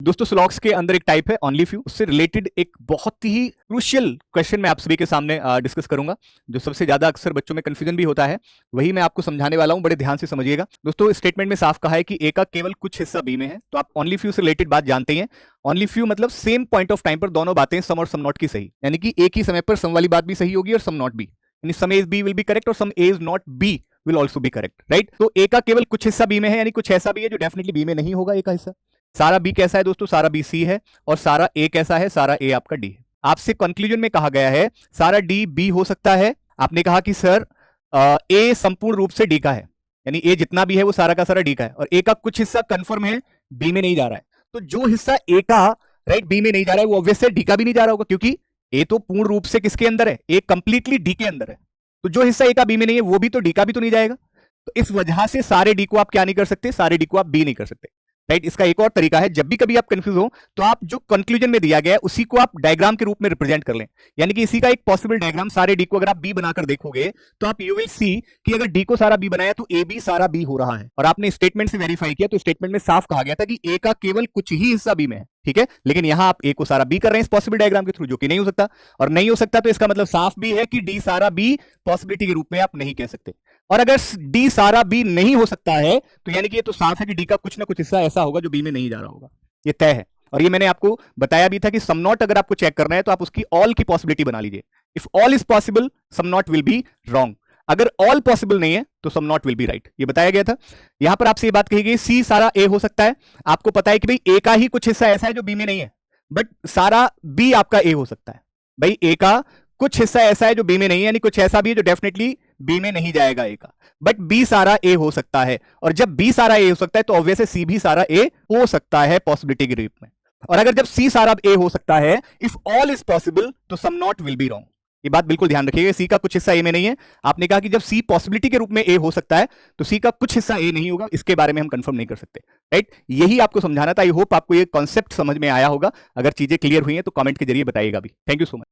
दोस्तों स्लॉग्स के अंदर एक टाइप है ओनली फ्यू, उससे रिलेटेड एक बहुत ही क्रूशियल क्वेश्चन मैं आप सभी के सामने डिस्कस करूंगा, जो सबसे ज्यादा अक्सर बच्चों में कंफ्यूजन भी होता है, वही मैं आपको समझाने वाला हूं। बड़े ध्यान से समझिएगा दोस्तों। स्टेटमेंट में साफ कहा है कि ए का केवल कुछ हिस्सा बी में है, तो आप ओनली फ्यू से रिलेटेड बात जानते हैं। ओनली फ्यू मतलब सेम पॉइंट ऑफ टाइम पर दोनों बातें सम और सम नॉट की सही, यानी कि एक ही समय पर सम वाली बात भी सही होगी और सम नॉट भी, यानी some A is B will be correct और some A is not B will also be correct, right. तो ए का केवल कुछ हिस्सा बी में है, यानी कुछ ऐसा भी है जो डेफिनेटली बी में नहीं होगा ए का हिस्सा। सारा बी कैसा है दोस्तों? सारा बी सी है। और सारा ए कैसा है? सारा ए आपका डी है। आपसे कंक्लूजन में कहा गया है सारा डी बी हो सकता है। आपने कहा कि सर ए संपूर्ण रूप से डी का है, यानी ए जितना भी है वो सारा का सारा डी का है, और ए का कुछ हिस्सा कंफर्म है बी में नहीं जा रहा है। तो जो हिस्सा ए का राइट बी में नहीं जा रहा है वो ऑब्वियस है डी का भी नहीं जा रहा होगा, क्योंकि ए तो पूर्ण रूप से किसके अंदर है? ए कंप्लीटली डी के अंदर है। तो जो हिस्सा ए का बी में नहीं है वो भी तो डी का भी तो नहीं जाएगा। तो इस वजह से सारे डी को आप क्या नहीं कर सकते? सारे डी को आप बी नहीं कर सकते, राइट। इसका एक और तरीका है, जब भी कभी आप कंफ्यूज हो तो आप जो कंक्लूजन में दिया गया है उसी को आप डायग्राम के रूप में रिप्रेजेंट कर लें, यानी कि इसी का एक पॉसिबल डायग्राम सारे डी को अगर आप बी बनाकर देखोगे तो आप यू विल सी कि अगर डी को सारा बी बनाया तो ए बी सारा बी हो रहा है। और आपने स्टेटमेंट से वेरीफाई किया तो स्टेटमेंट में साफ कहा गया था कि ए का केवल कुछ ही हिस्सा बी में है, ठीक है। लेकिन यहां आप ए को सारा बी कर रहे हैं इस पॉसिबल डायग्राम के थ्रू, जो कि नहीं हो सकता। और नहीं हो सकता तो इसका मतलब साफ भी है कि डी सारा बी पॉसिबिलिटी के रूप में आप नहीं कह सकते। और अगर डी सारा बी नहीं हो सकता है तो यानी कि ये तो साफ है कि डी का कुछ ना कुछ हिस्सा ऐसा होगा जो बी में नहीं जा रहा होगा, ये तय है। और ये मैंने आपको बताया भी था कि सम नॉट अगर आपको चेक करना है तो आप उसकी ऑल की पॉसिबिलिटी बना लीजिए। If all is possible some not will be wrong, अगर ऑल पॉसिबल नहीं है तो some not will be right, ये बताया गया था। यहां पर आपसे ये बात कही गई सी सारा ए हो सकता है। आपको पता है कि भाई ए का ही कुछ हिस्सा ऐसा है जो बी में नहीं है, बट सारा बी आपका ए हो सकता है। भाई ए का कुछ हिस्सा ऐसा है जो बी में नहीं है, यानी कुछ ऐसा भी है जो डेफिनेटली बी में नहीं जाएगा ए का, बट बी सारा ए हो सकता है। और जब बी सारा ए हो सकता है तो ऑब्वियस है सी भी सारा ए हो सकता है पॉसिबिलिटी के रूप में। और अगर जब सी सारा ए हो सकता है, इफ ऑल इज पॉसिबल, तो some not will be wrong. ये बात बिल्कुल ध्यान रखिएगा, सी का कुछ हिस्सा ए में नहीं है। आपने कहा कि जब सी पॉसिबिलिटी के रूप में ए हो सकता है तो सी का कुछ हिस्सा ए नहीं होगा, इसके बारे में हम कंफर्म नहीं कर सकते, राइट। यही आपको समझाना था। आई होप आपको ये कॉन्सेप्ट समझ में आया होगा। अगर चीजें क्लियर हुई हैं तो कमेंट के जरिए बताइएगा भी। Thank you so much.